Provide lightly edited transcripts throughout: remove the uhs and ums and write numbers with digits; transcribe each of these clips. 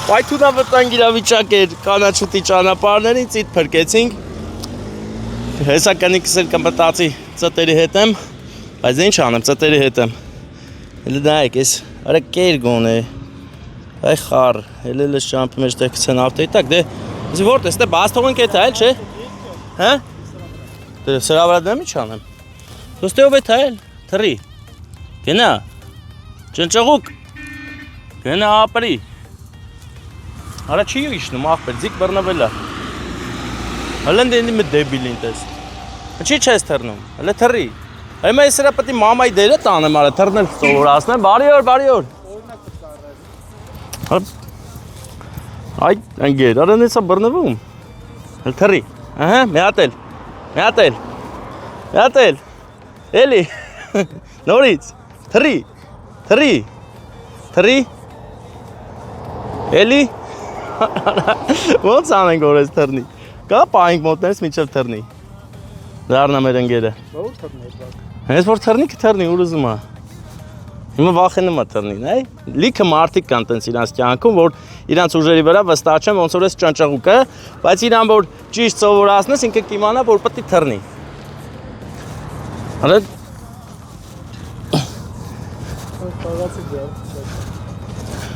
Պայթունա վտանգ իրավիճակ էր, կանաչուտի ճանապարհներին ծիտ փրկեցինք։ Հեսա կնիկս էլ կմտածի ծտերի հետ եմ, բայց ինչ անեմ, ծտերի հետ եմ։ Հələ նայեք, ես արա կեր գոնե։ Այ խար, հələ շամփի մեջ դե կցեն ավտոյի տակ, դե զորտ էստե բաց թողենք էթա էլ, չէ։ Հա։ Դե սրա վրա դեմ ինչ անեմ։ Ոստեով է թայել, թռի։ Գնա։ Ճնճղուկ։ Գնա ապրի։ Արա չի իշնում ախպեր, ձիք բռնվելա։ Հəլեն դե ինձ մի դեբիլին տես։ Ինչի չես թռնում, հələ թռի։ Հիմա ես սրա պետք է մամայի դերը տանեմ, արա թռնել սովորացնեմ, բարի օր։ Այ ընկեր, արա նեսա բռնվում։ Հəլ թռի։ Ահա, մի հատ էլ։ Էլի։ Նորից։ Թռի։ Էլի։ Ոնց անենք որ ես թռնի։ Կա պահենք մոտներս մինչև թռնի։ Դառնա մեր ընկերը։ Որ թռնի այդ։ Հենց որ թռնի կթռնի, ուր ուզում է։ Հիմա վախենում է թռնին, այ։ Լիքը մարդիկ կան տենց իրանց կյանքում, որ իրանց ուժերի վրա վստահ չեն, ոնց որ էս ճանճղուկը, բայց իրան որ ճիշտ սովորացնես, ինքը կիմանա, որ պետք է թռնի։ Արա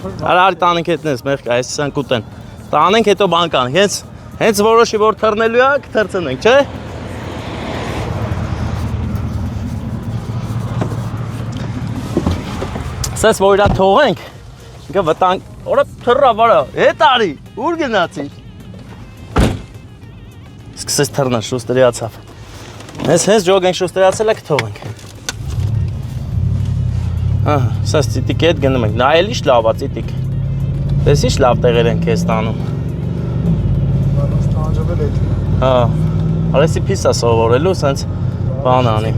Արա տանենք հետնես, մեղք, այսսան կուտեն։ Տանենք հետո բան կանենք, հենց որոշի որ թռնելու է, կթռցնենք, չէ։ Սես որ իրա թողենք, ինքը վտանգ, որա թռա վարա, հետ արի, ուր գնացիր։ Սկսես թռնա, շուստերիացավ։ Հենց ջոգենք շուստերիացել է կթողենք։ Ահա, սա ծիտիկի հետ գնում ենք, նայել ինչ լավ է ծիտիկ։ Դες ինչ լավ տեղեր են քեզ տանում։ Հա, արեսի պիսա սովորելու, սենց բան անի։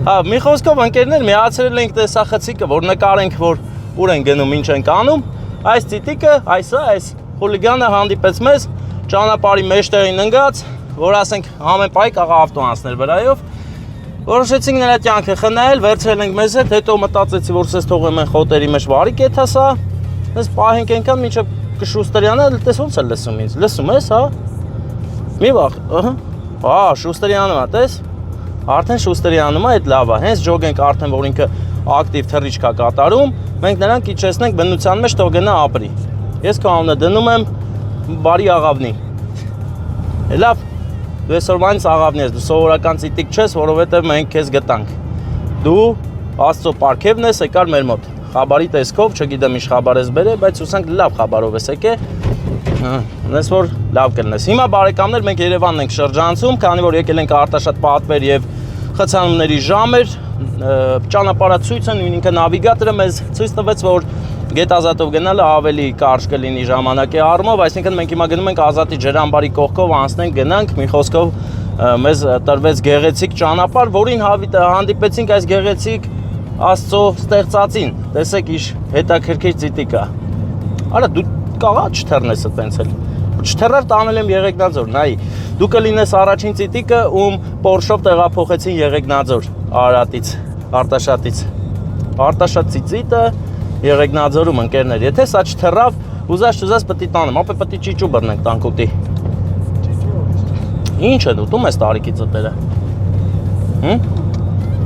Հա, մի խոսքով ընկերներ միացրել ենք տեսախցիկը, որ նկարենք, որ ուր են գնում, ինչ ենք անում։ Այս ծիտիկը, այս խուլիգանը հանդիպեց մեզ, ճանապարհի մեջտեղին ընկած, որ ասենք ամեն պահի կաղա ավտո անցնել վրայով։ Որոշեցինք նրա կյանքը խնայել, վերցրել ենք մեզ հետ, հետո մտածեցի, որ սես թողեմ են խոտերի մեջ վարի կեթա սա, ես պահենք ենքան մինչև կշուստերյանը, տես ոնց է լսում ինձ, լսում ես, հա, մի վախ, հա, շուստերյանում է, տես, արդեն շուստերյանում է, այդ լավ է, հենց ջոգենք արդեն, որ ինքը ակտիվ թռիչք է կատարում, մենք նրան կիչեցնենք բնության մեջ, թող գնա ապրի, ես քո անունը դնում եմ բարի աղավնի, լավ, դու այսօրվանից աղավնի ես, դու սովորական ծիտիկ չես, որովհետև մենք քեզ գտանք։ Դու Աստծո պարգևն ես եկար մեր մոտ։ Խաբարի տեսքով, չգիտեմ ինչ խաբար ես բերել, բայց հուսանք լավ խաբարով ես եկել։ Ունես որ լավ կլինես։ Հիմա բարեկամներ մենք Երևանն ենք շրջանցում, քանի որ եկել ենք Արտաշատ պատվեր եւ խցանումների ժամեր, ճանապարհացույցը նույն ինքը նավիգատորը մեզ ցույց տվեց, որ գետազատով գնալը ավելի կարճ կլինի ժամանակի առումով, այսինքն մենք հիմա գնում ենք Ազատի ջրամբարի կողքով անցնենք, գնանք, մի խոսքով մեզ տրվեց գեղեցիկ ճանապարհ, որին հանդիպեցինք այս գեղեցիկ Աստծո ստեղծածին։ Տեսեք ինչ հետաքրքիր ծիտիկ է։ Արա դու կաղա չթռնես այդպես էլ։ Չթռար տանել եմ Եղեգնաձոր, նայ։ Դու կլինես առաջին ծիտիկը, ում Պորշով տեղափոխեցին Եղեգնաձոր Արարատից, Արտաշատից։ Արտաշատ ծիծիտը Եղեգնաձորում ընկերներ, եթե սա չթռավ, ուզած պետք է տանեմ, ապա պետք է ճիճու բռնենք տանկուտի։ Ինչ է ուտում ես տարիքի ծտերը։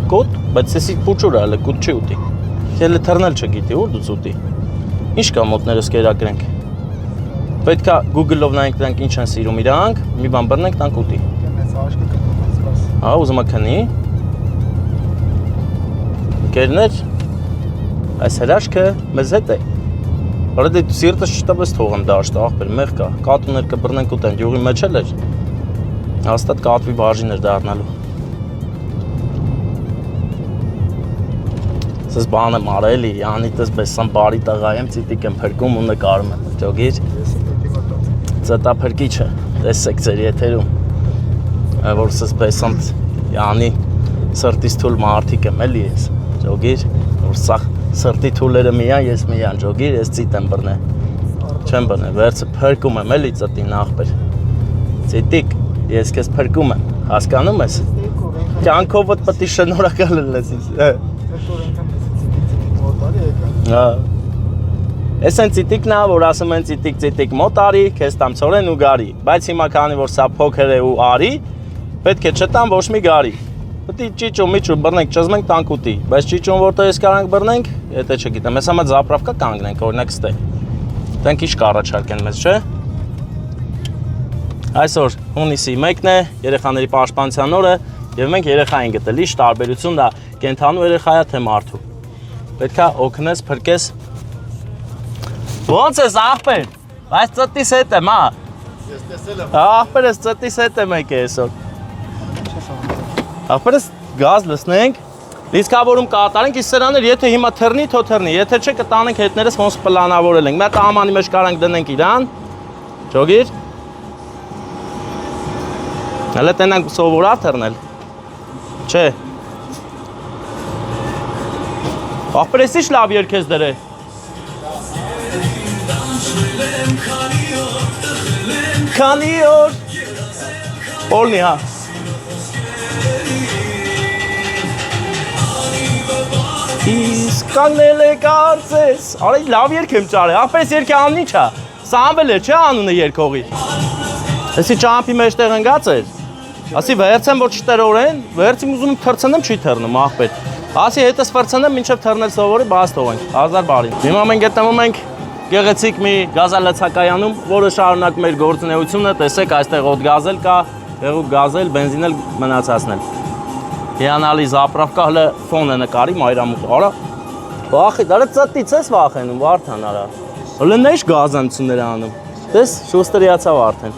Կոտ, բայց էսի փուչուր է, հələ կուտ չի ուտի։ Հələ թռնել չգիտի, ուր դուց ուտի։ Ինչ կա մոտներս կերակրենք։ Պետք է Google-ով նայենք դրանք ինչ են սիրում իրանք, մի բան բռնենք տանք ուտի։ Հա, ուզում եք քնի։ Ընկերներ, այս հրաշքը մեզ հետ է։ Արա դե սիրտս չտվես թողեմ դաշտը, ախպեր, մեղ կա, կատուներ կբռնենք ուտենք, յուղի մեջ էլ էր։ Հաստատ կատվի բաժին էր դառնալու։ Սես բան եմ արել, անիտս բեսան բարի տղա եմ, ծիտիկ եմ փրկում ու նկարում եմ, ջոգիր։ Ծտա փրկիչը, տեսեք ձեր եթերում, որ սես բեսան յանի սրտից թուլ մարդիկ եմ էլի ես, ջոգիր, որ սաղ սրտի թուլերը միան, ես միան, ջոգիր, ես ծիտ եմ բռնե, չեմ բռնե, վերցը փրկում եմ էլի ծտին ախպեր, ծիտիկ, ես կեզ փրկում եմ, հասկանում ես, կյանքովդ պտի շնորակալ լես ինձ, Էս են ծիտիկն է, որ ասում են ծիտիկ մոտ արի, քեզ տամ ցորեն ու գարի, բայց հիմա քանի որ սա փոքր է ու արի, պետք է չտամ ոչ մի գարի։ Պետք է ճիճո միճո բռնենք, ճզմենք տանք ուտի, բայց ճիճոն որտեղ ես կարանք բռնենք, եթե չգիտեմ, ես համա զապրավկա կանգնենք, օրինակ ստե։ Դենք ինչ կառաջարկեն մեզ, չէ՞։ Այսօր հունիսի 1-ն է, երեխաների պաշտպանության օրը, եւ մենք երեխա ենք գտել, ի տարբերություն դա կենթանու երեխայա թե մարդու։ Պետքա օգնես, փրկես։ Ոնց ես ախպեր, բայց ծտիս հետ եմ, հա։ Ես տեսել եմ։ Ախպեր ես ծտիս հետ եմ եկել այսօր։ Ախպեր ես գազ լցնենք, լիցքավորում կատարենք, իսկ սրաներ եթե հիմա թռնի, թո թռնի, եթե չէ կտանենք հետներս ոնց պլանավորել ենք։ Մեկ ամանի մեջ կարանք դնենք իրան։ Ջոգիր։ Հələ տենանք սովորավ թռնել։ Չէ։ Ախպեր ես ինչ լավ երգես դրե։ Քանի օր Օրնի, հա։ Իսկ կանգնել է կարծես։ Արա լավ երգ եմ ճարել։ Ախպեր ես երգի անունն ի՞նչ է։ Սամվել է, չէ՞ անունը երգողի։ Էսի ճամփի մեջտեղ ընկած էր։ Ասի վերցեմ որ չտերորեն, վերցիմ ուզում եմ թռցնեմ, չի թռնում ախպեր։ Ասի հետս վրցնեմ, մինչև թռնել սովորի, բաց թողենք։ Հազար բարի։ Հիմա մենք գտնվում ենք գեղեցիկ մի գազալացակայանում, որը շարունակում մեր գործունեությունը, տեսեք, այստեղ օդ գազել կա, եղուկ գազել, բենզինել մնացածնել։ Հիանալի զապրավկա հələ ֆոն է նկարի մայրամուտ։ Արա։ Վախի, դարը ծտից ես վախենում, Վարդան, արա։ Հələ նա ինչ գազանություններ անում։ Տես, շուստերիացավ արդեն։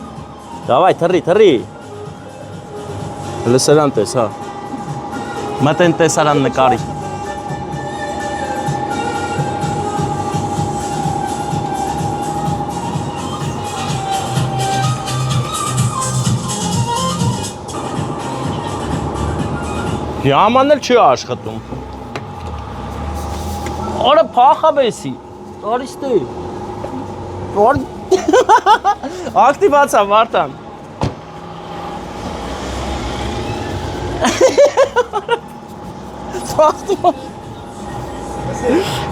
Դավայ, թռի։ Հələ սրան տես, հա։ Մտեն տեսարան նկարի։ Yaman el չի աշխատում։ Արա փախաբեսի։ Արիստե։ Ակտիվացա Վարդան։ Փախտում։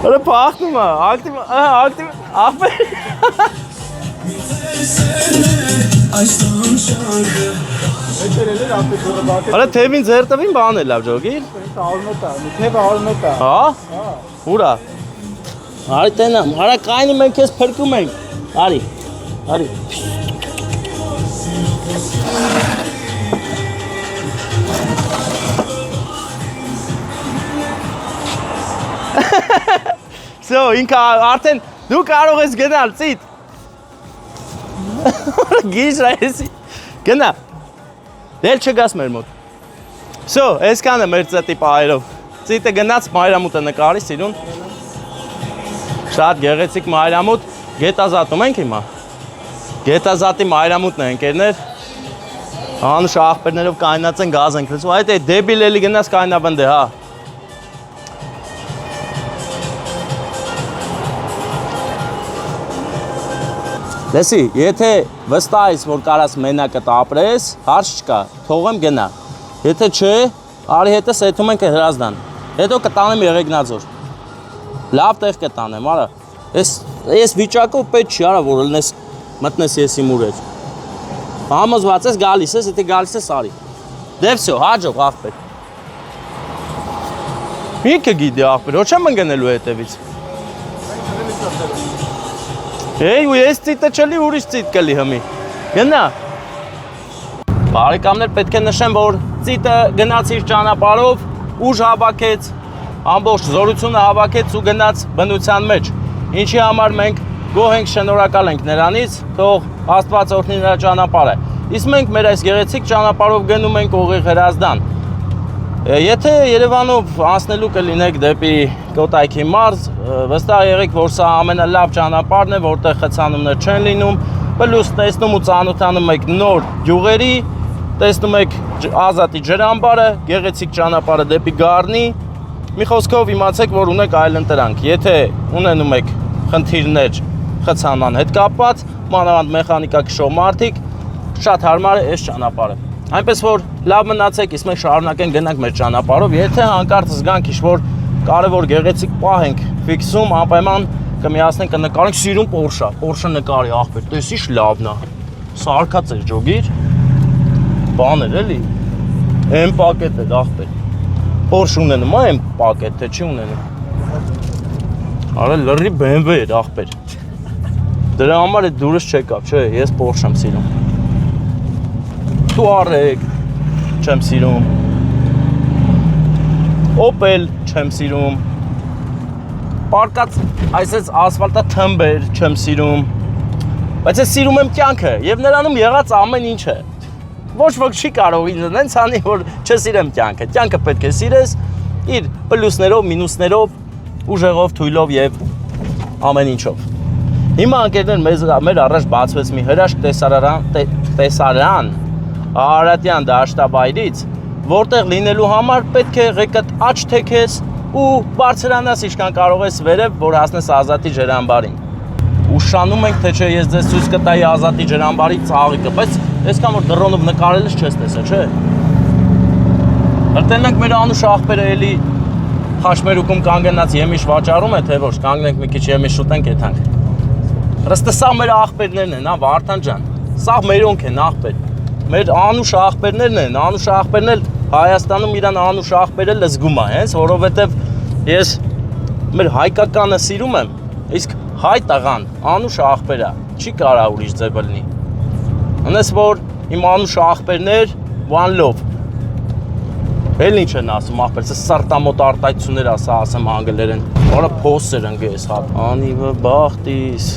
Արա փախտում է, ակտիվ, ախպեր։ Արա թևին ձեր տվին բան է լավ ջոգիր։ Թևը արմետ է։ Հա։ Ուրա։ Արի տենամ, արա կայնի մենք քեզ փրկում ենք։ Արի։ Սո, ինքը արդեն դու կարող ես գնալ, ծիտ։ Գիշր այսի։ Գնա։ Դել չգաս մեր մոտ։ Սո, այսքան է մեր ծտի պահերով։ Ծիտը գնաց մայրամուտը նկարի, սիրուն։ Շատ գեղեցիկ մայրամուտ, գետազատում ենք հիմա։ Գետազատի մայրամուտն է ընկերներ։ Անուշ ախպերներով կայնած են գազ ենք լցում, այդ է դեբիլ էլի գնաց կայնաբնդ է, հա։ Լեսի, եթե վստահ ես, որ կարաս մենակը ապրես, հարց չկա, թողեմ գնա։ Եթե չէ, արի հետը սեթում ենք Հրազդան։ Հետո կտանեմ Եղեգնաձոր։ Լավ տեղ կտանեմ, արա։ Ես վիճակով պետք չի, արա, որ լնես մտնես ես իմ ուր էր։ Համոզված ես գալիս ես, եթե գալիս ես արի։ Դե վսյո, հաջող ախպեր։ Ինքը գիտի ախպեր, ոչ եմ ընկնելու հետևից։ Ու ես ծիտը չլի, ուրիշ ծիտ կլի հմի։ Գնա։ Բարեկամներ պետք է նշեմ, որ ծիտը գնաց իր ճանապարհով, ուժ հավաքեց, ամբողջ զորությունը հավաքեց ու գնաց բնության մեջ։ Ինչի համար մենք գոհ ենք, շնորհակալ ենք նրանից, թող Աստված օրհնի նրա ճանապարհը։ Իսկ մենք մեր այս գեղեցիկ ճանապարհով գնում ենք ուղիղ Հրազդան։ Եթե Երևանով անցնելու կլինեք դեպի Կոտայքի մարզ, վստահ եղեք, որ սա ամենալավ ճանապարհն է, որտեղ խցանումներ չեն լինում, պլյուս տեսնում ու ծանոթանում եք նոր գյուղերի, տեսնում եք Ազատի ջրամբարը, գեղեցիկ ճանապարհը դեպի Գառնի։ Մի խոսքով իմացեք, որ ունեք այլընտրանք։ Եթե ունենում եք խնդիրներ խցանման հետ կապված, մանավանդ մեխանիկակշռող մարդիկ, շատ հարմար է այս ճանապարհը։ Այնպես որ լավ մնացեք, իսկ մենք շարունակենք գնանք մեր ճանապարհով, եթե հանկարծ զգանք ինչ-որ կարևոր գեղեցիկ պահ ենք ֆիքսում, անպայման կմիացնենք, կնկարենք, սիրուն Porsche նկարի ախպեր, տեսիշ լավն է։ Սա արկած էր ջոգիր, բան էր էլի, M պակետ էր ախպեր։ Porsche ունենում է M պակետ, թե չի ունենում։ Արա լրի BMW էր ախպեր։ Դրա համար է դուրս չեկավ, չէ, ես Porsche եմ սիրում։ Touareg չեմ սիրում։ Opel չեմ սիրում։ Պարկած այսպես ասֆալտա թմբեր չեմ սիրում։ Բայց ես սիրում եմ կյանքը եւ նրանում եղած ամեն ինչը։ Ոչ ոք չի կարող ինձ այնց անի, որ չսիրեմ կյանքը։ Կյանքը պետք է սիրես իր պլյուսներով, մինուսներով, ուժեղով, թույլով եւ ամեն ինչով։ Հիմա անկերներ մեր առաջ բացվեց մի հրաշք տեսարան Արարատյան դաշտաբայրից, որտեղ լինելու համար պետք է ղեկդ աչ թեքես ու բարձրանաս ինչքան կարող ես վերև, որ հասնես Ազատի ջրամբարին։ Ուշանում ենք, թե չէ ես ձեզ ցույց կտայի Ազատի ջրամբարի ծաղիկը, բայց այսքան որ դրոնով նկարելս չես տեսա, չէ։ Հրտենանք մեր անուշ աղբերը էլի խաշմերուկում կանգնած եմիշ վաճառում է, թե ոչ, կանգնենք մի քիչ եմիշ շուտենք եթանք։ Ռստը սա մեր աղբերներն են, հա Վարդան ջան։ Սա մերոնք են աղբեր։ Մեր անուշ աղբերներն են, անուշ աղբերն էլ Հայաստանում իրան անուշ աղբերը լզգում է, հենց, որովհետև ես մեր հայկականը սիրում եմ, իսկ հայ տղան անուշ աղբերա, չի կարա ուրիշ ձև լինի։ Հենց որ իմ անուշ աղբերներ, one love։ Էլ ինչ են ասում աղբեր, սա սարտամոտ արտահայտություններ ասա ասեմ անգլերեն։ Որը փոստեր ընկես հատ։ Անիվը բախտիս։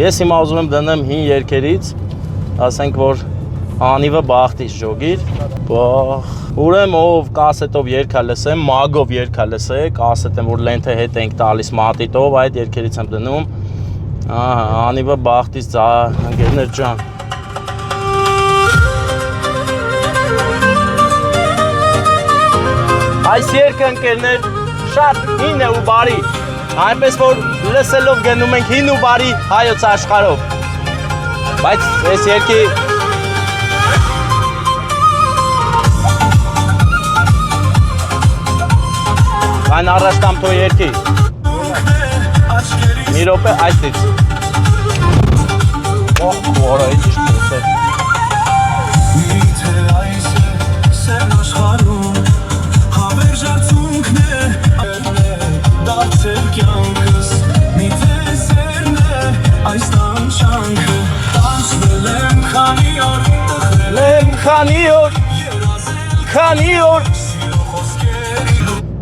Ես հիմա ուզում եմ դնեմ հին երգերից, ասենք որ Անիվը բախտիս ջոգիր, բախ։ Ուրեմ ով կասետով երգա լսեմ, մագով երգա լսե, կասետեմ որ լենթը հետ ենք տալիս մատիտով, այդ երգերից եմ դնում։ Ահա, Անիվը բախտիս ընկերներ ջան։ Այս երգը ընկերներ շատ հին է ու բարի, այնպես որ լսելով գնում ենք հին ու բարի հայոց աշխարհով։ Բայց այս երգի Այն առաջ կամ թո երկի։ Մի րոպե այստից։ Օհ, որը ինչ տեսել։ Միթե այս է սերն աշխարհում, հավերժացունքն է, դարձել կյանքս, միթե սերն է այս տանջանքը, տանջվել եմ քանի օր, տխրել եմ քանի օր,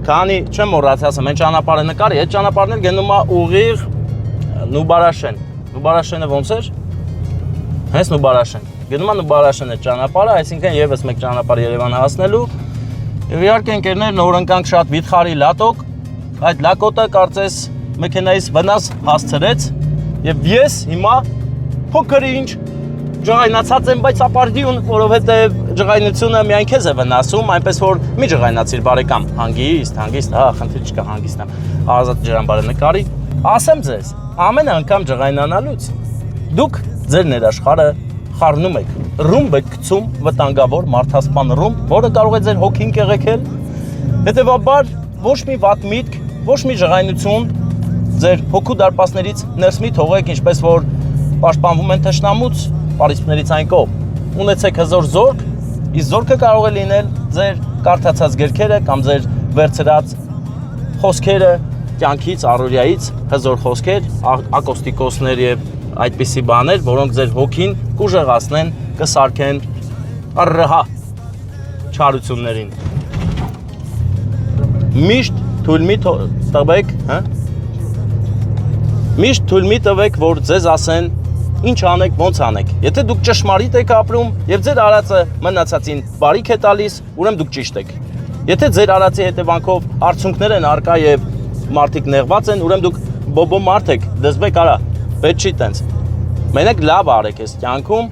Քանի չեմ մոռացի ասեմ, այն ճանապարհը նկարի, այդ ճանապարհն էլ գնում է ուղիղ Նուբարաշեն։ Նուբարաշենը ոնց էր։ Հենց Նուբարաշեն։ Գնում է Նուբարաշեն այդ ճանապարհը, այսինքն եւս մեկ ճանապարհ Երևան հասնելու։ Եվ իհարկե ընկերներ նոր ընկանք շատ վիթխարի լատոկ։ Այդ լակոտը կարծես մեքենայից վնաս հասցրեց եւ ես հիմա փոքր ինչ ջղայնացած եմ, բայց ապարդյուն, որովհետև ջղայնությունը միայն քեզ է վնասում, այնպես որ մի ջղայնացիր բարեկամ, հանգիստ, հա, խնդիր չկա, հանգիստ եմ, Ազատ ջրամբարը նկարի, ասեմ ձեզ, ամեն անգամ ջղայնանալուց, դուք ձեր ներաշխարհը խառնում եք, ռումբ եք գցում, վտանգավոր մարդասպան ռումբ, որը կարող է ձեր հոգին կեղեքել, հետևաբար ոչ մի վատ միտք, ոչ մի ջղայնություն ձեր հոգու դարպասներից ներս մի թողեք, ինչպես որ պաշտպանվում են թշնամուց, պարիսպներից այն կողմ, ունեցեք հզոր զորք, իսկ զորքը կարող է լինել ձեր կարդացած գրքերը կամ ձեր վերցրած խոսքերը կյանքից, առօրյայից, հզոր խոսքեր, ակոստիկոսներ եւ այդպիսի բաներ, որոնք ձեր հոգին կուժեղացնեն, կսարքեն առհա չարություններին։ Միշտ թույլ մի տվեք, հա? Միշտ թույլ մի տվեք, որ ձեզ ասեն ինչ անեք, ոնց անեք։ Եթե դուք ճշմարիտ եք ապրում եւ ձեր արածը մնացածին բարիք է տալիս, ուրեմն դուք ճիշտ եք։ Եթե ձեր արածի հետևանքով արդյունքներ են արկա եւ մարդիկ նեղված են, ուրեմն դուք բոբո մարդ եք, դզբեք արա, պետք չի տենց։ Մենակ լավ արեք այս կյանքում,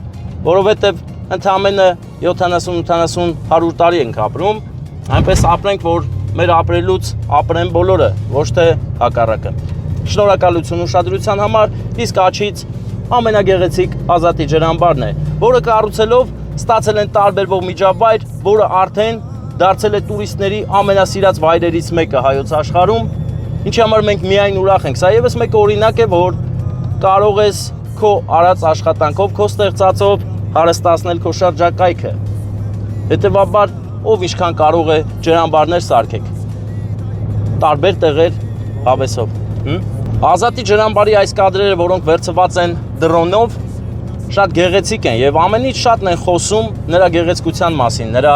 որովհետեւ ընդամենը 70-80-100 տարի ենք ապրում, այնպես ապրենք, որ մեր ապրելուց ապրեն բոլորը, ոչ թե հակառակը։ Շնորհակալություն ուշադրության համար, իսկ աչից ամենագեղեցիկ Ազատի ջրամբարն է, որը կառուցելով ստացել են տարբերվող միջավայր, որը արդեն դարձել է տուրիստների ամենասիրած վայրերից մեկը հայոց աշխարհում ինչի համար մենք միայն ուրախ ենք։ Սա եւս մեկ օրինակ է, որ կարող ես քո արած աշխատանքով, քո ստեղծածով հարստացնել քո շրջակայքը։ Հետևաբար, ով ինչքան կարող է ջրամբարներ սարքեք։ Տարբեր տեղեր հավեսով։ Ազատի ջրամբարի այս կադրերը, որոնք վերցված են դրոնով, շատ գեղեցիկ են եւ ամենից շատն են խոսում նրա գեղեցկության մասին, նրա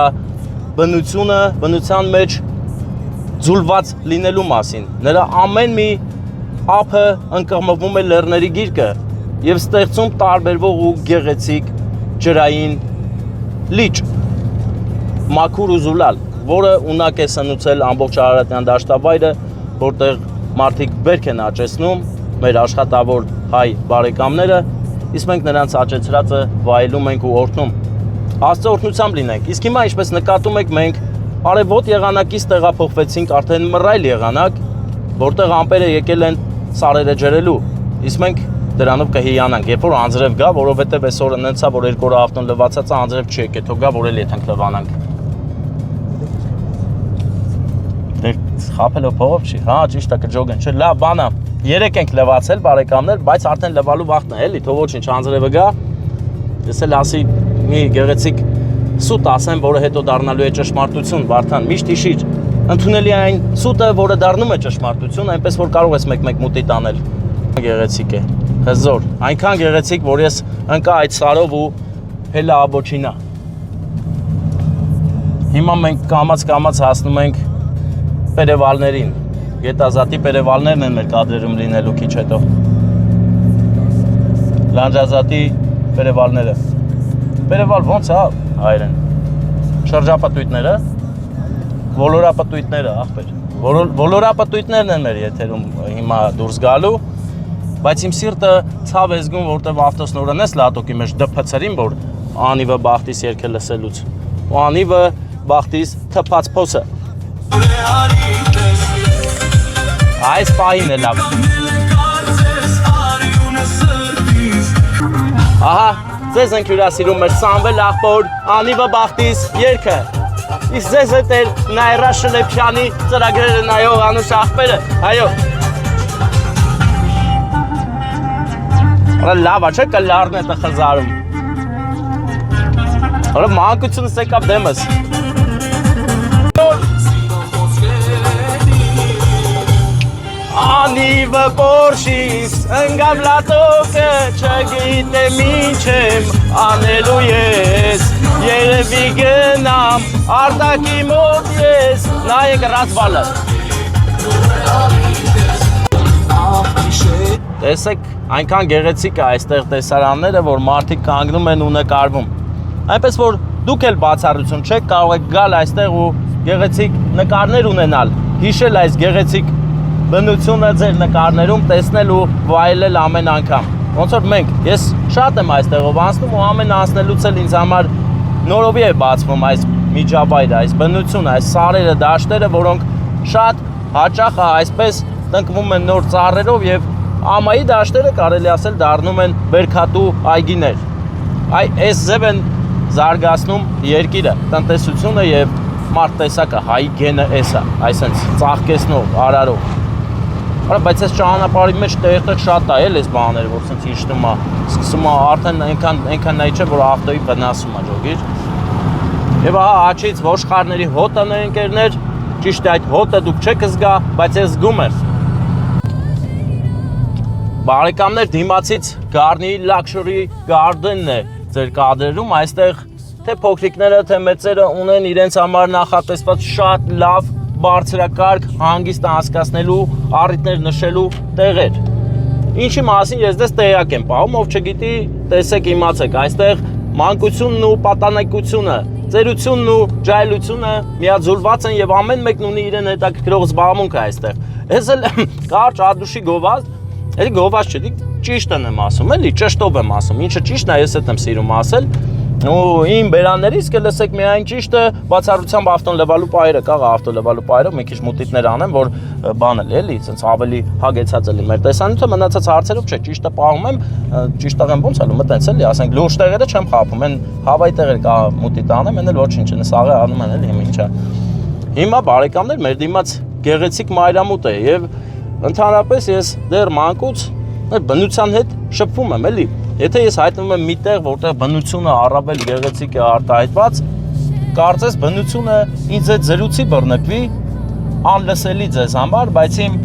բնությունը, բնության մեջ ձուլված լինելու մասին։ Նրա ամեն մի ափը ընկղմվում է լեռների գիրկը եւ ստեղծում տարբերվող ու գեղեցիկ ջրային լիճ, մաքուր ու զուլալ, որը ունակ է սնուցել ամբողջ Արարատյան դաշտավայրը, որտեղ մարդիկ բերք են աճեցնում, մեր աշխատավոր հայ բարեկամները, իսկ մենք նրանց աճեցրածը վայելում ենք ու օրհնում։ Աստծո օրհնությամբ լինենք։ Իսկ հիմա ինչպես նկատում եք, մենք արևոտ եղանակից տեղափոխվեցինք արդեն մռայլ եղանակ, որտեղ ամպերը եկել են սարերը ջրելու։ Իսկ մենք դրանով կհիանանք, երբ որ անձրև գա, որովհետև այսօրը նենցա, որ երկու օր ավտոն լվացած է, անձրև չի եկել, թող գա, որ էլ եթենք լվանանք։ Խափելով փողով չի, հա, ճիշտ է, կջոգեն, չէ, լավ բան է։ Երեք ենք լվացել, բարեկամներ, բայց արդեն լվալու վաղտն է, էլի, թող ոչինչ անձրևը գա։ Ես էլ ասի մի գեղեցիկ սուտ ասեմ, որը հետո դառնալու է ճշմարտություն, Վարդան, միշտ հիշիր։ Ընդունելի է այն սուտը, որը դառնում է ճշմարտություն, այնպես որ կարող ես մեկ-մեկ մուտի տանել։ Գեղեցիկ է, հզոր, այնքան գեղեցիկ, որ ես ընկա այդ սարով ու հելա աբոչինա։ Հիմա մենք կամաց հասնում ենք Պերևալներին, գետազատի Պերևալներն են մեր կադրերում լինելու քիչ հետո։ Լանջազատի Պերևալները։ Պերևալ ոնց է հայերեն։ Շրջապատույտները, ոլորապատույտները, ախպեր։ Ոլորապատույտներն են մեր եթերում հիմա դուրս գալու, բայց իմ սիրտը ցավ է զգում, որտեղ ավտոսնորն ես լատոկի մեջ դփցրին, որ անիվը բախտիս երգը լսելուց։ Ու անիվը բախտիս թփած փոսը։ Այս պահին է լավ։ Ահա, ձեզ ենք հյուրասիրում մեր Սամվել աղբոր անիվը բախտիս երգը։ Իսկ ձեզ հետ էր Նայրա Շլեփյանի ծրագրերը նայող Անուշ աղբերը, այո։ Արա լավ է, չէ՞ կլարնետը խզարում։ Արա մանկությունս եկավ դեմս։ Անիվը Պորշիս, ընգավ լատոկը, չգիտեմ ինչ եմ անելու ես, երևի գնամ, արտակի մոտ ես, նայեք ռացվալը։ Տեսեք, այնքան գեղեցիկ է այստեղ տեսարանները, որ մարդիկ կանգնում են ու նկարվում։ Այնպես որ դուք էլ բացառություն չեք, կարող եք գալ այստեղ ու գեղեցիկ նկարներ ունենալ, հիշել այս գեղեցիկ բնությունը ձեր նկարներում տեսնել ու վայելել ամեն անգամ։ Ոնց որ մենք, ես շատ եմ այստեղով անցնում ու ամեն անցնելուց էլ ինձ համար նորովի է բացվում այս միջավայրը, այս բնությունը, այս սարերը, դաշտերը, որոնք շատ հաճախ այսպես տնկվում են նոր ծառերով եւ ամայի դաշտերը կարելի ասել դառնում են բերքատու այգիներ։ Այս ձև են զարգացնում երկիրը, տնտեսությունը եւ մարդտեսակը, հայի գենը էսա, այսենց ծաղկեցնող, արարող։ Արա, բայց այս ճանապարհի մեջ տեղ շատ է, էլ էս բաները, որ սենց իջնում է, սկսում է արդեն այնքան նայ չէ, որ ավտոյի վնասում է ջոգիր։ Եվ ահա աչից ոշխարների հոտը ընկերներ, ճիշտ է այդ հոտը դուք չեք զգա, բայց ես զգում եմ։ Բարեկամներ, դիմացից Garni Luxury Garden-ն է ձեր կադրերում, այստեղ թե փոքրիկները, թե մեծերը ունեն իրենց համար նախատեսված շատ լավ բարձրակարգ հանգիստ անցկացնելու, առիթներ նշելու տեղեր։ Ինչի մասին ես դες տեղյակ եմ պահում, ով չգիտի, տեսեք, իմացեք, այստեղ մանկությունն ու պատանեկությունը, ծերությունն ու ջահելությունը միաձուլված են եւ ամեն մեկն ունի իրեն հետաքրքրող զբաղմունքը այստեղ։ Ես էլ կարճ ադուշի գովազդ, էլի գովազդ չէ, ճիշտն եմ ասում, էլի ճշտով եմ ասում, ինչը ճիշտն է, ես էլ եմ սիրում ասել։ Ու իմ բերաններից կլսեք միայն ճիշտը, բացառությամբ ավտոն լվալու պայրը, կաղա ավտո լվալու պայրը, մի քիչ մուտիտներ անեմ, որ բան էլի, ցենց ավելի հագեցած էլի մեր տեսանյութը, մնացած հարցերով չէ, ճիշտը պահում եմ, ճիշտը եմ ոնց ալու մտենց էլի, ասենք լուրջ տեղերը չեմ խափում, այն հավայի տեղեր կա մուտիտ անեմ, այն էլ ոչինչ է, սաղը անում են էլի, հիմա ինչա։ Հիմա բարեկամներ, մեր դիմաց գեղեցիկ մայրամուտ է եւ Ընդհանրապես ես դեռ մանկուց այդ բնության հետ շփվում եմ, էլի։ Եթե ես հայտնվում եմ միտեղ, որտեղ բնությունը առավել գեղեցիկ է արտահայտված, կարծես բնությունը ինձ այդ զրույցի բռնկվի, անլսելի ձեզ համար, բայց իմ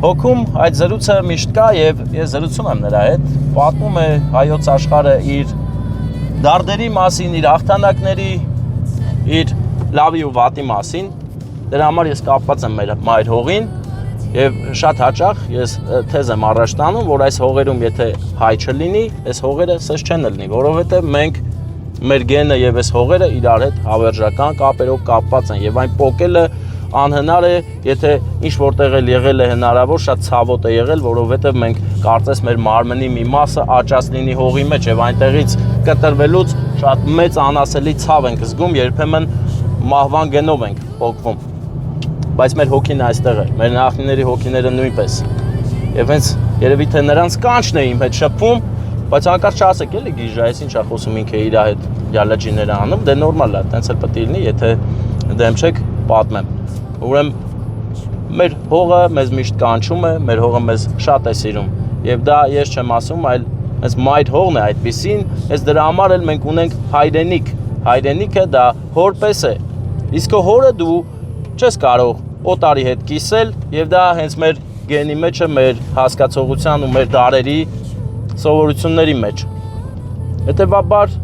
հոգում այդ զրույցը միշտ կա եւ ես զրուցում եմ նրա հետ, պատմում է հայոց աշխարհը իր դարդերի մասին, իր հաղթանակների, իր լավի ու վատի մասին։ Դրա համար ես կապված եմ մեր մայր հողին եւ շատ հաճախ ես թեզ եմ առաջ տանում, որ այս հողերում եթե հայ չլինի, այս հողերը սես չեն լինի, որովհետեւ մենք մեր գենը եւ այս հողերը իրար հետ հավերժական կապերով կապված են եւ այն փոկելը անհնար է, եթե ինչ որտեղ էլ եղել է հնարավոր, շատ ցավոտ է եղել, որովհետեւ մենք կարծես մեր մարմնի մի մասը աճած լինի հողի մեջ եւ այնտեղից կտրվելուց շատ մեծ անասելի ցավ ենք զգում, երբեմն մահվան գնով ենք փոկվում։ Բայց մեր հոգին այստեղ է, մեր նախնիների հոգիները նույնպես։ Եվ հենց երևի թե նրանց կանչն է իմ հետ շփվում, բայց հանկարծ չասեք էլի գիժա, այս ինչա խոսում ինքը իր հետ յալաջիները անում, դե նորմալ է, տենց էլ պետք է լինի, եթե դեմ չեք պատմեմ։ Ուրեմն մեր հողը մեզ միշտ կանչում է, մեր հողը մեզ շատ է սիրում։ Եվ դա ես չեմ ասում, այլ այս մայր հողն է այդպեսին, այս դրա համար էլ մենք ունենք հայրենիք։ Հայրենիքը դա հորպես է։ Իսկ հորը դու չես կարող օտարի հետ կիսել, եւ դա հենց մեր գենի մեջ է, մեր հասկացողության ու մեր դարերի սովորությունների մեջ։ Հետևաբար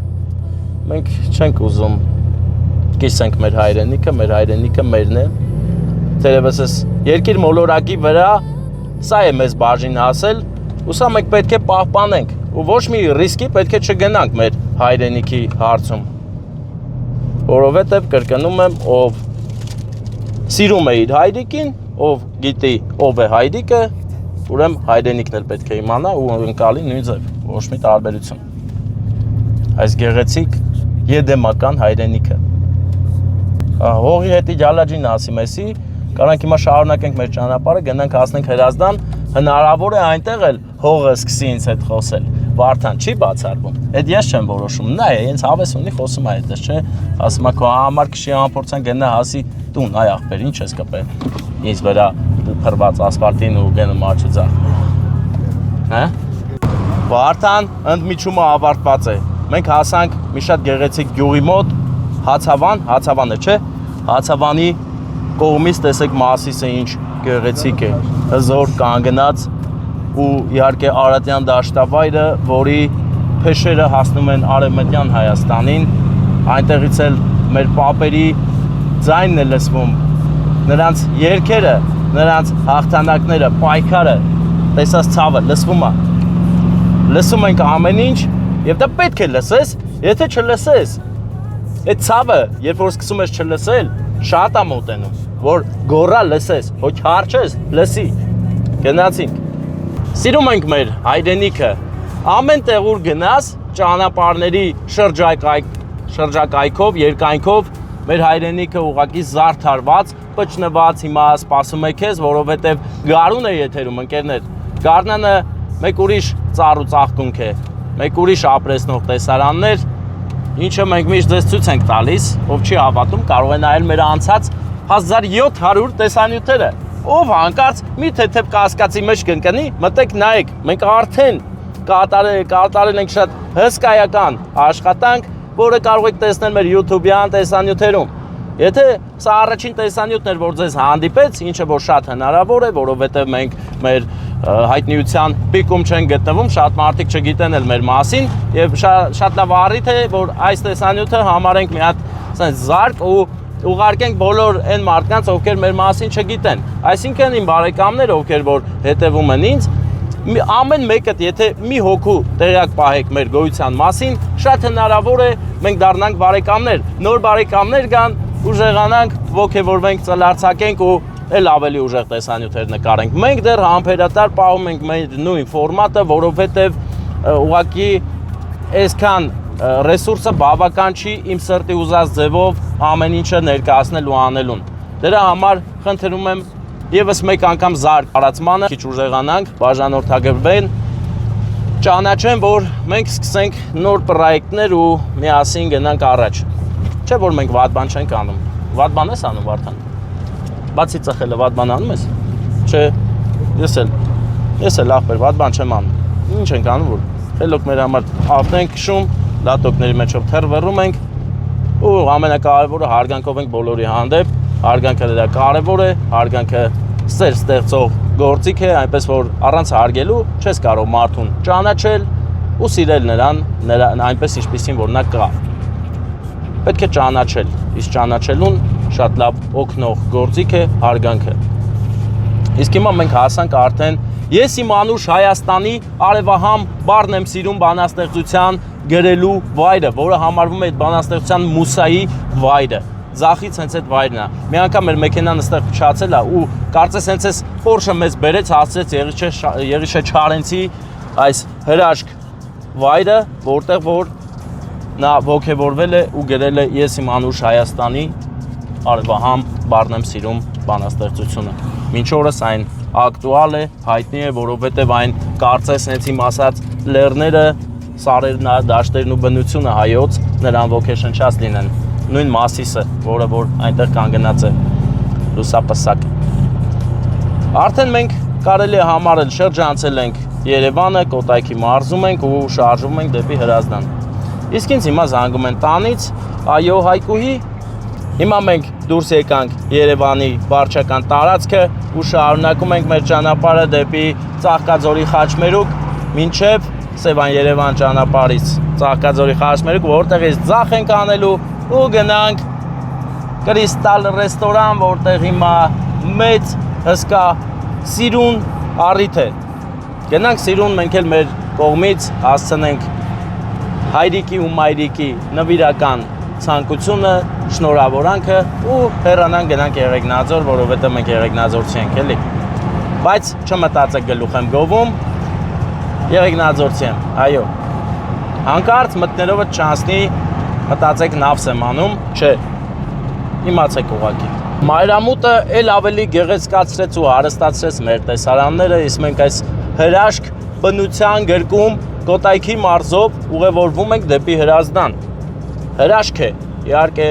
մենք չենք ուզում կիսենք մեր հայրենիքը մերն է։ Թերևս այս երկիր մոլորակի վրա սա է մեզ բաժին հասել, ու սա մենք պետք է պահպանենք, ու ոչ մի ռիսկի պետք է չգնանք մեր հայրենիքի հարցում։ Որովհետև կրկնում եմ, ով սիրում է իր հայրիկին, ով գիտի ով է հայրիկը, ուրեմն հայրենիքն էլ պետք է իմանա ու ընկալի նույն ձև, ոչ մի տարբերություն։ Այս գեղեցիկ եդեմական հայրենիքը։ Հողի հետի ջալաջին ասի մեսի, կարանք հիմա շարունակենք մեր ճանապարհը, գնանք հասնենք Հրազդան, հնարավոր է այնտեղ էլ հողը սկսի ինձ հետ խոսել։ Վարդան չի բացառվում։ Այդ ես չեմ որոշում։ Նա է, ինձ հավես ունի, խոսում է այդպես, չէ։ Ասում է քո համար քշի ամփորձան գնա հասի տուն, այ ախպեր, ինչ ես կպել։ Ինձ վրա փռված ասֆալտին ու գնում աչուձախ։ Հա։ Վարդան ընդմիջումը ավարտված է։ Մենք հասանք մի շատ գեղեցիկ գյուղի մոտ, Հացավանը, չէ։ Հացավանի կողմից տեսեք Մասիսը ինչ գեղեցիկ է։ Հզոր կանգնած ու իհարկե Արարատյան դաշտավայրը, որի փեշերը հասնում են Արևմտյան Հայաստանին, այնտեղից էլ մեր պապերի ձայնն է լսվում, նրանց երգերը, նրանց հաղթանակները, պայքարը, տեսած ցավը լսվում է։ Լսում ենք ամեն ինչ, եւ դա պետք է լսես, եթե չլսես, այդ ցավը, երբ որ սկսում ես չլսել, շատ է մոտենում, որ գոռա լսես, ոչ հարճես, լսի։ Գնացինք։ Սիրում ենք մեր հայրենիքը, ամեն տեղ ուր գնաս, ճանապարհների շրջակայքով, երկայնքով մեր հայրենիքը ուղղակի զարդարված, պճնված, հիմա սպասում է քեզ, որովհետև գարուն է եթերում, ընկերներ։ Գարնանը մեկ ուրիշ ծառ ու ծաղկունք է, մեկ ուրիշ ապրեցնող տեսարաններ, ինչը մենք միշտ ձեզ ցույց ենք տալիս, ով չի հավատում, կարող է նայել մեր անցած 1700 տեսանյութերը։ Ով հանկարծ մի թեթև կասկածի մեջ կընկնի, մտեք նայեք, մենք արդեն կատարել ենք շատ հսկայական աշխատանք, որը կարող եք տեսնել մեր YouTube-յան տեսանյութերում։ Եթե սա առաջին տեսանյութն էր, որ ձեզ հանդիպեց, ինչը որ շատ հնարավոր է, որովհետև մենք մեր հայտնիության պիկում չեն գտնվում, շատ մարդիկ չգիտեն էլ մեր մասին, եւ շատ լավ առիթ է, որ այս տեսանյութը համարենք մի հատ զարկ ու ուղարկենք բոլոր այն մարդկանց, ովքեր մեր մասին չգիտեն։ Այսինքն իմ բարեկամներ, ովքեր որ հետևում են ինձ, ամեն մեկը եթե մի հոգու տեղյակ պահեք մեր գոյության մասին, շատ հնարավոր է մենք դառնանք բարեկամներ, նոր բարեկամներ կան, ուժեղանանք, ոգևորվենք, ծլարձակենք ու էլ ավելի ուժեղ տեսանյութեր նկարենք։ Մենք դեռ համբերատար պահում ենք մեր նույն ֆորմատը, որովհետև ուղղակի այսքան ռեսուրսը բավական չի իմ սրտի ուզած ձևով ամեն ինչը ներկայացնել ու անելուն։ Դրա համար խնդրում եմ եւս մեկ անգամ զարկ արածմանը քիչ ուժեղանանք, բաժանորդագրվեն, ճանաչեն, որ մենք սկսենք նոր պրոյեկտներ ու միասին գնանք առաջ։ Չէ որ մենք վատ բան չենք անում։ Վատ բան ես անում, Վարդան։ Բացի ծխելը վատ բան անում ես։ Չէ։ Ես էլ ախպեր, վատ բան չեմ անում։ Ինչ ենք անում, որ խելոք մեր համար ավտ ենք քշում, լատոկների մեջով թեր վռում ենք ու ամենակարևորը հարգանքով ենք բոլորի հանդեպ, հարգանքը դա կարևոր է, հարգանքը սեր ստեղծող գործիք է, այնպես որ առանց հարգելու չես կարող մարդուն ճանաչել ու սիրել նրան այնպես ինչպեսին որ նա կա։ Պետք է ճանաչել, իսկ ճանաչելուն շատ լավ օգնող գործիք է հարգանքը։ Իսկ հիմա մենք հասանք արդեն ես իմ անուշ Հայաստանի արևահամ բառն եմ սիրում բանաստեղծության գրելու վայրը, որը համարվում է այդ բանաստեղծության մուսայի վայրը։ Ձախից հենց այդ վայրն է։ Մի անգամ մեր մեքենան այստեղ փչացել է ու կարծես հենց այս Porsche մեզ բերեց հասցրեց Եղիշե Չարենցի այս հրաշք վայրը, որտեղ որ նա ոգևորվել է ու գրել է ես իմ անուշ Հայաստանի արևահամ բառն եմ սիրում բանաստեղծությունը։ Մինչ օրս այն ակտուալ է, հայտնի է, որովհետև այն կարծես հենց իմ ասած լեռները, սարերն, դաշտերն ու բնությունը հայոց նրան ոգեշնչած լինեն։ Նույն Մասիսը, որը որ այնտեղ կանգնած է լուսապսակ։ Արդեն մենք կարելի է համարել շրջանցել ենք Երևանը, Կոտայքի մարզում ենք ու շարժվում ենք դեպի Հրազդան։ Իսկ ինձ հիմա զանգում են տանից, այո Հայկուհի, հիմա մենք դուրս եկանք Երևանի վարչական տարածքը ու շարունակում ենք մեր ճանապարհը դեպի Ծաղկաձորի Խաչմերուկ, մինչև Սևան Երևան ճանապարհից Ծաղկաձորի Խաչմերուկ, որտեղից ձախ ենք անելու ու գնանք Կրիստալ ռեստորան, որտեղ հիմա մեծ հսկա սիրուն առիթ է։ Գնանք սիրուն, մենք էլ մեր կողմից հասցնենք հայրիկի ու մայրիկի նվիրական ցանկությունը, շնորհավորանքը ու հեռանանք գնանք Եղեգնաձոր, որովհետև մենք Եղեգնաձորցի ենք, էլի։ Բայց չմտածեք գլուխ եմ գովում, Եղեգնաձորցի եմ, այո։ Հանկարծ մտնելով չանցնի, մտածեք նավս եմ անում, չէ։ Իմացեք ուղղակի։ Մայրամուտը էլ ավելի գեղեցկացրեց ու հարստացրեց մեր տեսարանները, իսկ մենք այս հրաշք բնության գրկում Կոտայքի մարզով ուղևորվում ենք դեպի Հրազդան։ Հրաշք է, իհարկե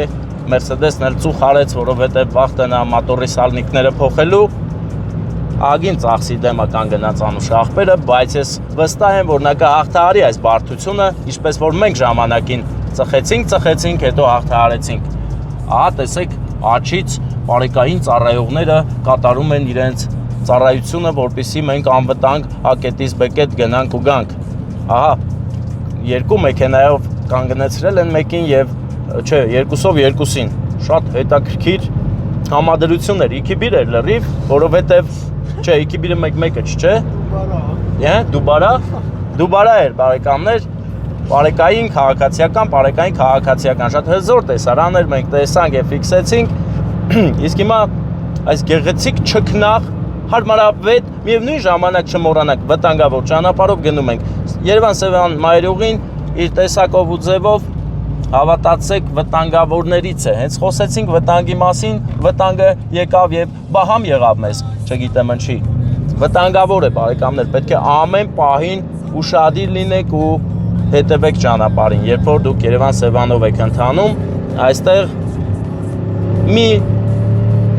Mercedes-ն էլ ծուխ արեց, որովհետև վախտենա մոտորի սալնիկները փոխելու, ագին ծախսի դեմը կանգնած անուշ աղբերը, բայց ես վստահ եմ, որ նա կհաղթահարի այս բարդությունը, ինչպես որ մենք ժամանակին ծխեցինք, հետո հաղթահարեցինք։ Ահա տեսեք, աչից բարեկային ծառայողները կատարում են իրենց ծառայությունը, որպեսզի մենք անվտանգ հակետից բեկետ գնանք ու գանք։ Ահա, երկու մեքենայով կանգնեցրել են մեկին եւ չէ, երկուսով երկուսին։ Շատ հետաքրքիր համադրություն էր, իքիբիր էր լրիվ, որովհետեւ չէ, իքիբիրը մեկ-մեկը չէ։ Դուբարա էր, բարեկամներ, բարեկային քաղաքացիական, շատ հզոր տեսարան էր, մենք տեսանք եւ ֆիքսեցինք։ Իսկ հիմա այս գեղեցիկ չքնաղ հարմարավետ, միևնույն ժամանակ չմոռանանք, վտանգավոր ճանապարհով գնում ենք։ Երևան-Սևան մայրուղին իր տեսակով ու ձևով հավատացեք վտանգավորներից է։ Հենց խոսեցինք վտանգի մասին, վտանգը եկավ եւ բահամ եղավ մեզ, չգիտեմ ինչի։ Վտանգավոր է, բարեկամներ, պետք է ամեն պահին ուշադիր լինեք ու հետևեք ճանապարհին։ Երբ որ դուք Երևան-Սևանով եք ընթանում, այստեղ մի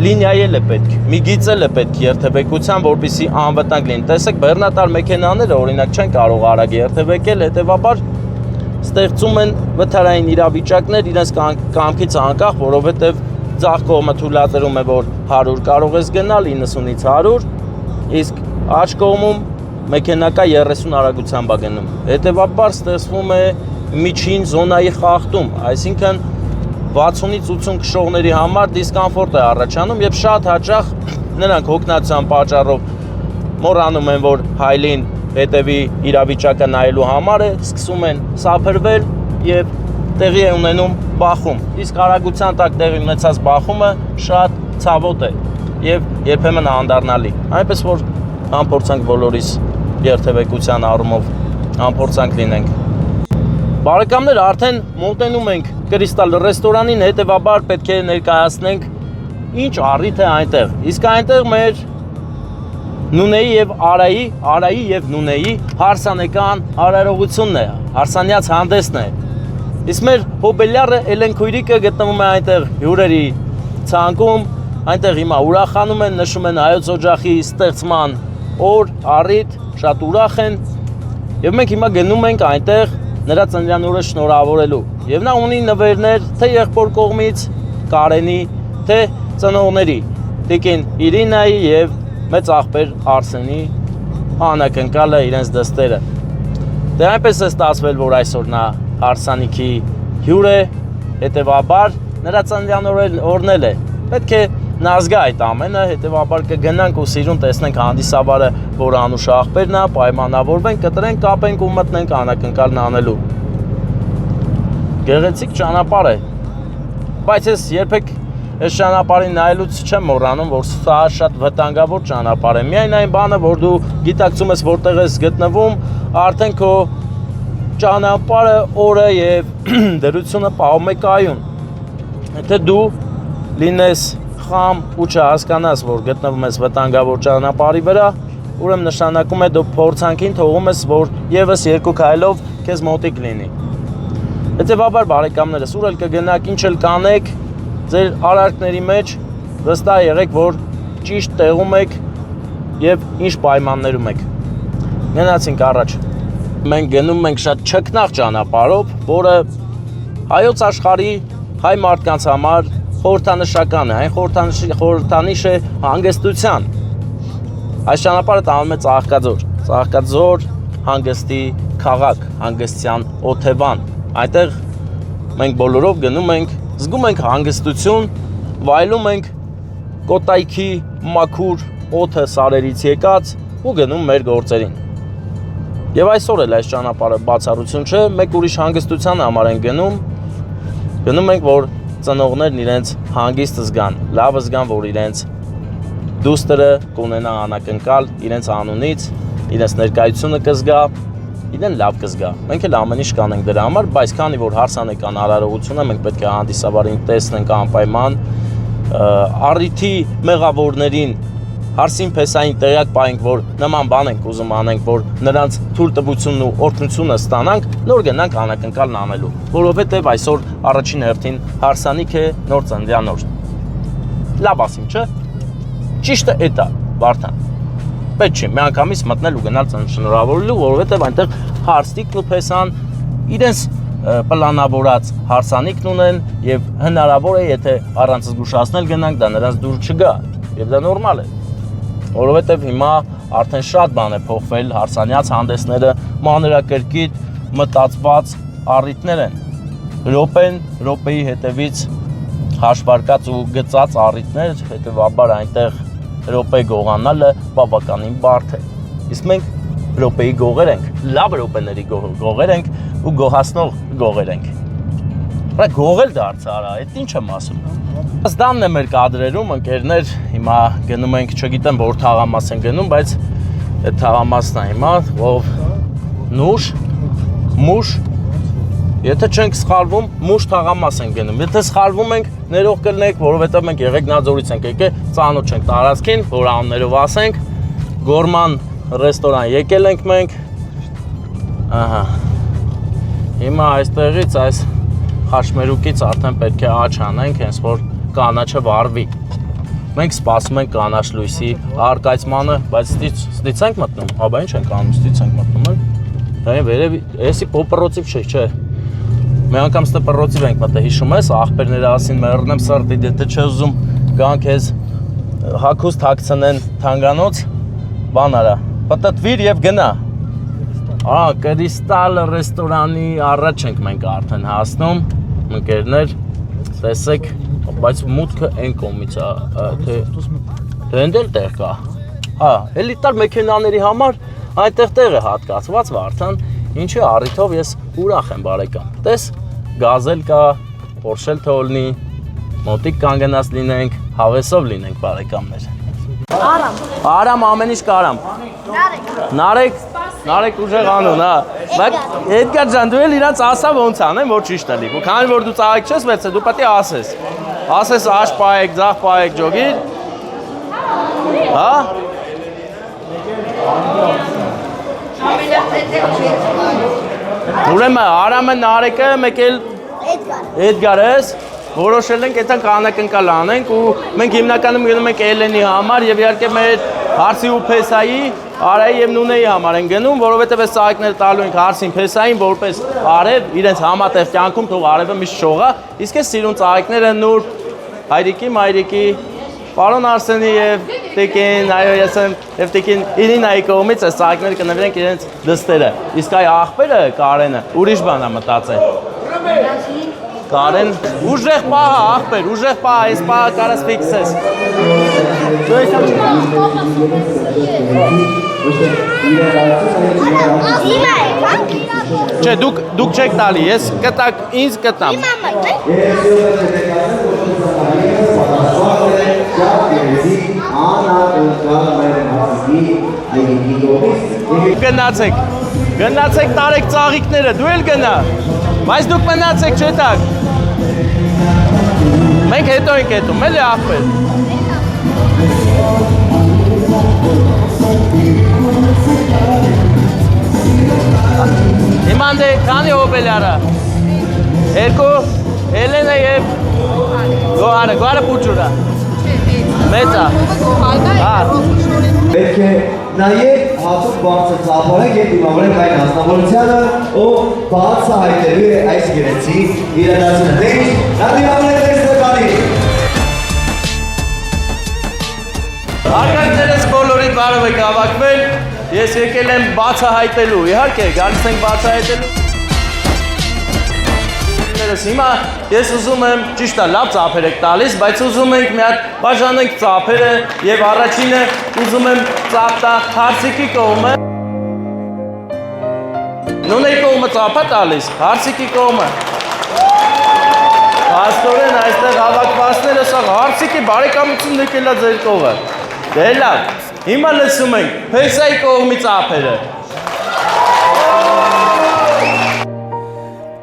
լինիայել է պետք, մի գիծել է պետք երթևեկության, որպեսզի անվտանգ լինի։ Տեսեք, բեռնատար մեքենաները օրինակ չեն կարող արագ երթևեկել, հետևաբար ստեղծում են վթարային իրավիճակներ իրենց կամքից անկախ, որովհետև ձախ կողմը թույլատրում է, որ 100 կարող ես գնալ, 90-ից 100, իսկ աջ կողմում մեքենա 30 արագությամբ է գնում։ Հետևաբար ստեղծվում է միջին զոնայի խախտում, այսինքն 60-ից 80 քշողների համար դիսկոմֆորտ է առաջանում եւ շատ հաճախ նրանք հոգնածության պատճառով մոռանում են, որ հայլին հետևի իրավիճակը նայելու համար է, սկսում են սափրվել եւ տեղի է ունենում բախում։ Իսկ արագության տակ տեղի ունեցած բախումը շատ ցավոտ է եւ երբեմն անդառնալի։ Այնպես որ անփորձանք բոլորիս երթևեկության առումով անփորձանք լինենք։ Բարեկամներ, արդեն մոտենում ենք Կրիստալ ռեստորանին, հետևաբար պետք է ներկայացնենք ինչ առիթ է այնտեղ։ Իսկ այնտեղ մեր Նունեի եւ Արայի եւ Նունեի հարսանեկան արարողությունն է, հարսանյաց հանդեսն է։ Իսկ մեր հոբելյարը Էլեն Քույրիկը գտնվում է այնտեղ հյուրերի ցանկում, այնտեղ հիմա ուրախանում են, նշում են հայոց օջախի ստեղծման օր, առիթ, շատ ուրախ են եւ մենք հիմա գնում ենք այնտեղ նրա ծննդյան օրը շնորհավորելու։ Եվ նա ունի նվերներ թե եղբոր կողմից Կարենի, թե ծնողների, տիկին Իրինայի եւ մեծ աղբեր Արսենի անակնկալը իրենց դստերը։ Դե այնպես է ստացվել, որ այսօր նա հարսանիքի հյուր է, հետևաբար նրա ծննդյան օրն է։ Պետք է նա զգա այդ ամենը, հետևաբար կգնանք ու սիրուն տեսնենք հանդիսավարը, որ անուշ աղբերն է, պայմանավորվենք, կտրենք, կապենք ու մտնենք անակնկալն անելու։ Գեղեցիկ ճանապարհ է։ Բայց ես երբեք այս ճանապարհին նայելուց չեմ մոռանում, որ սա շատ վտանգավոր ճանապարհ է։ Միայն այն բանը, որ դու գիտակցում ես որտեղ ես գտնվում, արդեն քո ճանապարհը, օրը եւ դրությունը պահում է կայուն։ Եթե դու լինես խամ ու չհասկանաս, որ գտնվում ես վտանգավոր ճանապարհի վրա, ուրեմն նշանակում է դու փորձանքին թողում ես, որ եւս երկու քայլով քեզ մոտիկ լինի։ Հետևաբար բարեկամներս, ուր էլ կգնաք, ինչ էլ կանեք, ձեր արարքների մեջ վստահ եղեք, որ ճիշտ տեղում եք եւ ինչ պայմաններում եք։ Գնացինք առաջ։ Մենք գնում ենք շատ չքնաղ ճանապարհով, որը հայոց աշխարհի հայ մարդկանց համար խորհրդանշական է, այն խորհրդանիշ է հանգստության։ Այս ճանապարհը տանում է Ծաղկաձոր, Ծաղկաձոր հանգստի քաղաք, հանգստյան օթևան։ Այնտեղ մենք բոլորով գնում ենք, զգում ենք հանգստություն, վայելում ենք կոտայքի մաքուր օդը սարերից եկած ու գնում մեր գործերին։ Եվ այսօր էլ այս ճանապարհը բացառություն չէ, մեկ ուրիշ հանգստության համար են գնում ենք, որ ծնողներն իրենց հանգիստ զգան, լավ զգան, որ իրենց դուստրը կունենա անակնկալ իրենց անունից, իրենց ներկայությունը կզգա, իրեն լավ կզգա։ Մենք էլ ամեն ինչ կանենք դրա համար, բայց քանի որ հարսանեկան արարողությունը մենք պետք է հանդիսավարին տեսնենք անպայման, առիթի մեղավորներին հարսին փեսային տեղյակ պահենք, որ նման բան ենք ուզում անենք, որ նրանց թույլտվությունն ու օրհնությունը ստանանք, նոր գնանք անակնկալն անելու, որովհետև այսօր առաջին հերթին հարսանիք է, նոր ծննդյան օր։ Լավ ասիմ, չէ՞։ Ճիշտը էդ է, Վարդան։ Պետք չի միանգամից մտնել ու գնալ շնորհավորելու, որովհետև այնտեղ հարսնիկն ու փեսան իրենց պլանավորած հարսանիքն ունեն եւ հնարավոր է, եթե առանց զգուշացնել գնանք, դա նրանց դուր չգա եւ դա նորմալ է, որովհետև հիմա արդեն շատ բան է փոխվել, հարսանյաց հանդեսները մանրակրկիտ մտածված առիթներ են, րոպեն, րոպեի հետևից հաշվարկած ու գծած առիթներ, հետեւաբար այնտեղ րոպե գողանալը բավականին բարդ է։ Իսկ մենք րոպեի գողեր ենք, լավ րոպեների գողեր ենք ու գոհացնող գողեր ենք։ Բա գողել դարձար, այդ ինչ եմ ասում։ Դանն է մեր կադրերում, ընկերներ, հիմա գնում ենք, չգիտեմ որ թաղամաս են գնում, բայց այդ թաղամասն է հիմա, ով նուշ, մուշ, եթե չենք սխալվում, մուշ թաղամաս են գնում։ Եթե սխալվում ենք, ներող կլնենք, որովհետև մենք Եղեգնաձորից ենք եկել, ծանոթ չենք տարածքին, որ անուններով ասենք, գորման ռեստորան եկել ենք մենք։ Ահա։ Հիմա այստեղից այս խաչմերուկից արդեն պետք է աչ անենք, հենց որ կանաչը վառվի։ Մենք սպասում ենք կանաչ լույսի արկայծմանը, բայց ստից ենք մտնում, հաբա ինչ ենք անում, ստից ենք մտնում, դա վերևի, էսի պոպռոցիվ չէ։ Մի անգամ ստպռոցիվ ենք մտել, հիշում ես, աղբերները ասին մեռնեմ սրտի, դե չէ ուզում գան քեզ հագուստ հագցնեն թանգանոց, բան արա, պտտվիր եւ գնա։ Կրիստալ ռեստորանի առաջ ենք մենք արդեն հասնում, ընկերներ, տեսեք, բայց մուտքը այն կողմից է, թե ընդել տեղ կա։ Էլիտար մեքենաների համար այնտեղ տեղ է հատկացված Վարդան, ինչի առիթով ես ուրախ եմ բարեկամ։ Տես, գազել կա, Porsche-ել թողնի, մոտիկ կանգնած լինենք, հավեսով լինենք բարեկամներ։ Արամ ամեն ինչ կարամ։ Նարեկ ուժեղ անուն, հա։ Բայց Էդգար ջան, դու էլ իրանց ասա ոնց անեն, որ ճիշտ է լի։ Քանի որ դու ծաղիկ չես վեցել, դու պետք է ասես։ Ասես աշ պայեք, ձախ պայեք, ջոգիր։ Հա։ Ուրեմն Արամը, Նարեկը, մեկ էլ Էդգար ես։ որոշել ենք այդքան անակնկալ անենք ու մենք հիմնականում գնում ենք Էլենի համար եւ իհարկե մեր Հարսի ու Փեսայի, Արայի եւ Նունեի համար են գնում, որովհետեւ այս ծաղիկները տալու ենք Հարսին, Փեսային որպես արև, իրենց համատեղ կյանքում թող արևը միշտ շողա, իսկ այս սիրուն ծաղիկները նուրբ հայրիկի, մայրիկի, պարոն Արսենի եւ Տիկին, այո ես եմ եւ Տիկին Իրինայի կողմից այս ծաղիկները կնվիրենք իրենց դստերը, իսկ այ աղբերը Կարենը ուրիշ բան է մտածել։ Կարեն, ուժեղ պահա, աղբեր, ուժեղ պահա, այս պահա կարաս ֆիքսես։ Չէ, դուք չեք տալի, ես կտակ, ինձ կտամ։ Գնացեք տարեք ծաղիկները, դու էլ գնա։ Բայց դուք մնացեք չէ տակ։ Մենք հետո ենք հետում, էլի աղբեր։ Իման դե քանի հոբել արա։ Երկու, Էլենը և Գոհարը պուջուրա։ Մեծա։ Պետք է նաև հատուկ բարձր ծափարեք և դիմավորեք այն հասնավորությանը, ով բացահայտելու է այս գեղեցիկ իրադարձությունը։ Դե ինչ, նա դիմավորեք այս նկարի։ Արկակներս բոլորիդ բարով եք ավակվել, ես եկել եմ բացահայտելու, իհարկե, գալիս ենք բացահայտելու։ Հիմա ես ուզում եմ, ճիշտ է, լավ ծափեր եք տալիս, բայց ուզում ենք մի հատ բաժանենք ծափերը եւ առաջինը ուզում եմ ծափ տա Հարսիկի կողմը։ Նունեի կողմը ծափ է տալիս, Հարսիկի կողմը։ Փաստորեն այստեղ հավաքվածները սա Հարսիկի բարեկամությունն եկել է ձեր կողը։ Դե լավ, հիմա լսում ենք Փեսայի կողմի ծափերը։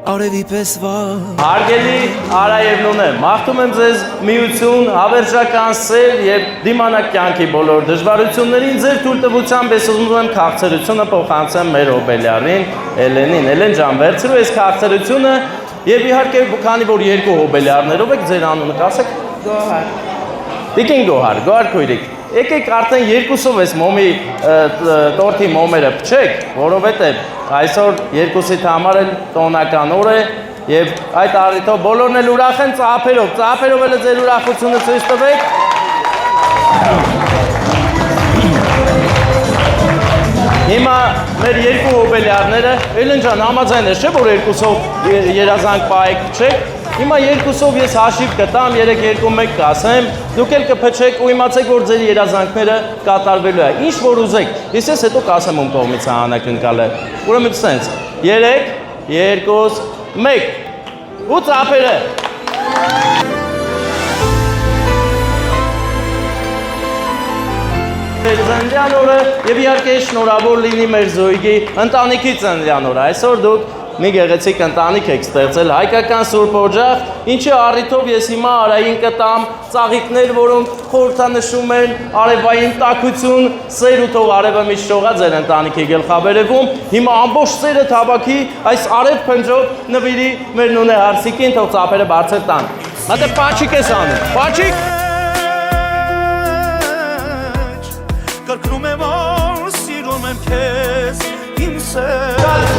Արևի պես Հարգելի Արա եւ Նունե, մաղթում եմ ձեզ միություն, հավերժական սեր եւ դիմանակ կյանքի բոլոր դժվարություններին ձեր թույլտվությամբ ես ուզում եմ քաղցրությունը փոխանցեմ մեր Հոբելյանին, Էլենին։ Էլեն ջան, վերցրու այս քաղցրությունը եւ իհարկե քանի որ երկու Հոբելյաններով եք ձեր անունը կասեք Գոհար։ Տիկին Գոհար քույրիկ։ Եկեք արդեն երկուսով այս մոմի տորթի մոմերը փչեք, որովհետեւ այսօր երկուսիդ համար էլ տոնական օր է եւ այդ առիթով բոլորն էլ ուրախ են ծափերով էլ ձեր ուրախությունը ցույց տվեք։ Հիմա մեր երկու Հոբելյանները, Էլեն ջան, համաձայն ես չէ՞ որ երկուսով երազանք պահեք փչեք։ Հիմա երկուսով ես հաշիվ կտամ, 3-2-1 կասեմ, դուք էլ կփչեք ու իմացեք, որ ձեր երազանքները կատարվելու է։ Ինչ որ ուզեք, ես հետո կասեմ ում կողմից է անակնկալը։ Ուրեմն սենց 3, 2, 1 ու ծափերը։ Ծննդյան օրը եւ իհարկե շնորհավոր լինի մեր Զոյգի ընտանիքի ծննդյան օրը։ Այսօր դուք մի գեղեցիկ ընտանիք եք ստեղծել, հայկական սուրբ օջախ, ինչի առիթով ես հիմա Արային կտամ ծաղիկներ, որոնք խորհրդանշում են արևային տաքություն, սեր ու թող արևը միշտ շողա ձեր ընտանիքի գլխավերևում։ Հիմա ամբողջ սերը թավաքի այս արև փնջով նվիրի մեր Նունե Հարսիկին, թող ծափերը բարձր տան։ Հատե պաչիկ ես անում, պաչիկ։ Կրկնում եմ որ սիրում եմ քեզ իմ սեր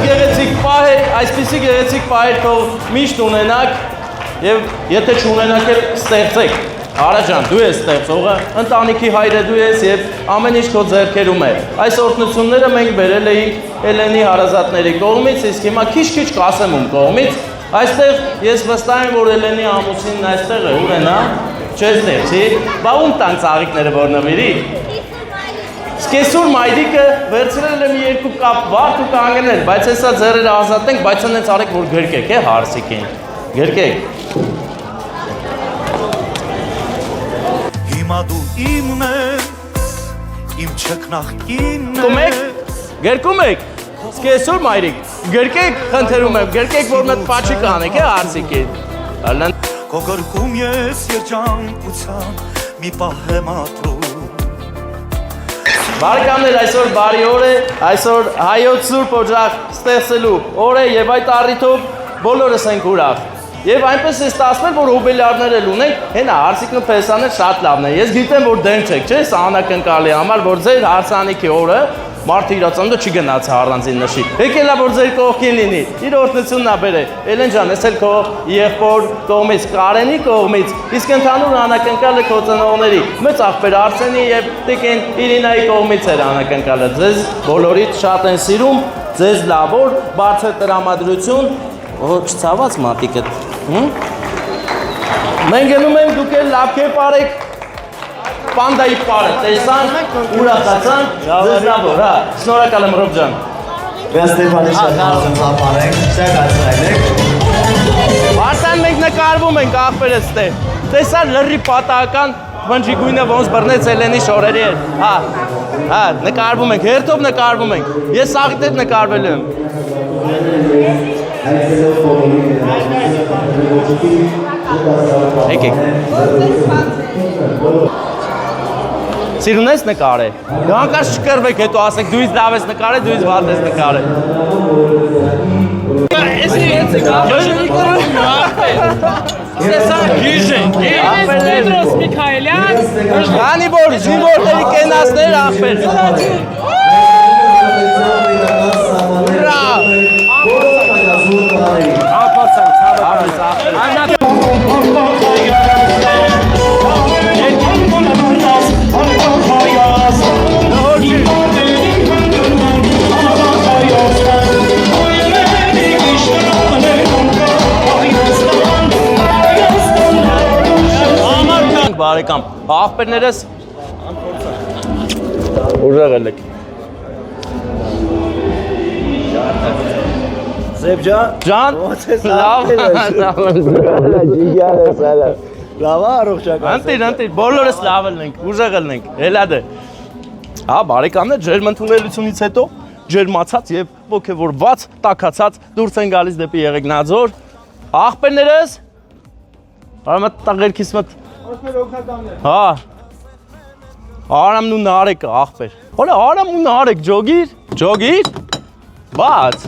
Գեղեցիկ պահեր, այսպիսի գեղեցիկ պահեր թող միշտ ունենաք եւ եթե չունենաք էլ ստեղծեք։ Արա ջան, դու ես ստեղծողը, ընտանիքի հայրը դու ես եւ ամեն ինչ քո ձեռքերում է։ Այս օրհնությունները մենք բերել էինք Էլենի հարազատների կողմից, իսկ հիմա քիչ-քիչ կասեմ ում կողմից։ Այստեղ ես վստահ եմ, որ Էլենի ամուսինն այստեղ է, ուր է նա։ Չես դեպի, բա ում տան ծաղիկները որ նվիրի։ Սկեսուր մայրիկը վերցրել եմ երկու կապ վարդ ու կանգնել, բայց հեսա ձեռերը ազատենք, բայց անենց արեք, որ գրկեք է Հարսիկին, գրկեք։ Հիմա դու իմն ես, իմ չկնախքինն ես Կում եք, գրկում եք, սկեսուր մայրիկ, գրկեք, խնդրում եմ, գրկեք, որ մետ պաչիկ անեք է Հարսիկին։ Քո գրկում ես երջանկության, մի պահ եմ ապրում Բարեկամներ, այսօր բարի օր է, այսօր հայոց սուրբ օջախ ստեղծելու օր է եւ այդ առիթով բոլորս ենք ուրախ։ Եվ այնպես է ստացվել, որ հոբելյարներ էլ ունենք, հենա հարսիկն ու փեսանը շատ լավն է։ Ես գիտեմ, որ դեմ չեք, չէ՞, սա անակնկալի համար, որ ձեր հարսանիքի օրը մարդը իր ծնունդը չի գնաց առանձին նշի։ Եկելա որ ձեր կողքին լինի, իր օրհնությունն ա բերե։ Էլեն ջան, ես էլ քո եղբոր կողմից, Կարենի կողմից, իսկ ընդհանուր անակնկալը քո ծնողների, մեծ աղբեր Արսենի եւ տիկին Իրինայի կողմից էր անակնկալը։ Ձեզ բոլորիդ շատ են սիրում, ձեզ լավոր, բարձր տրամադրություն, չցաված մատիկը։ Մենք գնում ենք դուք էլ լավ կերպ արեք։ Պանդայի պարը տեսանք, ուրախացանք, ձեզ լավոր, հա, շնորհակալ եմ Ռոբ ջան։ Մեր Ստեփանի շատ հարցն ծափարենք, շնորհակալություն։ Վարդան մենք նկարվում ենք աղբերս տե։ Տեսա լրի պատահական վնջի գույնը ոնց բռնեց Էլենի շորերի հետ։ Հա, նկարվում ենք, հերթով նկարվում ենք։ Ես սաղիթ հետ նկարվելու եմ։ Եկեք։ Սիրուն ես նկարել։ Հանկարծ չկրվեք, հետո ասեք դու ինձ լավ ես նկարել, դու ինձ վատ ես նկարել։ Պետրոս Միքայելյան, Քանի որ զինվորների կենացներ ախպեր։ Բարեկամ, աղբերներս ուժեղել եք։ Սեփ ջան, լավ, լավ առողջական։ Անտիր, բոլորս լավն ենք, ուժեղել ենք, հելադը։ Հա, բարեկամներ, ջերմ ընդունելությունից հետո ջերմացած եւ ոգևորված, տաքացած դուրս են գալիս դեպի Եղեգնաձոր։ Աղբերներս արամ տաղերքիս մոտ Հա, արամն ու նարեկը, աղբեր։ Հորա, արամ ու նարեք, ջոգիր, բաց։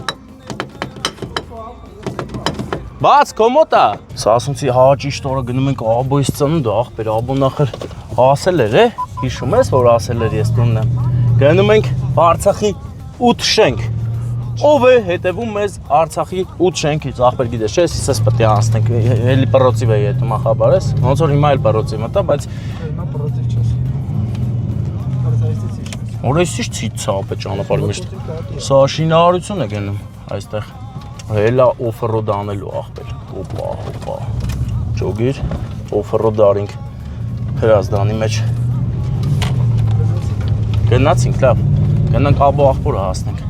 Բաց, կոմոտա։ Սա ասումցի հա ճիշտ օրը գնում ենք աբոյից ծնունդը, աղբեր, աբոն նախր ասել էր, հիշում ես, որ ասել էր ես տունն եմ։ Գնում ենք Արցախի 8 շենք։ Ով է հետևում մեզ Արցախի 8 շենքից, աղբեր գիտես, չէ՞, իսես պետք է անցնենք, էլի պռոցիվ է հետում ախաբարես, ոնց որ հիմա էլ պռոցիվ մտա, բայց Հիմա պրոցես չես։ Օրեսից ցիցապ է ճանապարհի մեջ։ Սա շինարարություն է գնում այստեղ։ Հելա օֆերոդ անելու աղբեր։ Օպա։ Ջոգիր, օֆերոդ արինք հրազդանի մեջ։ Գնացինք, լավ։ Գնանք աբո աղբորը հասնենք։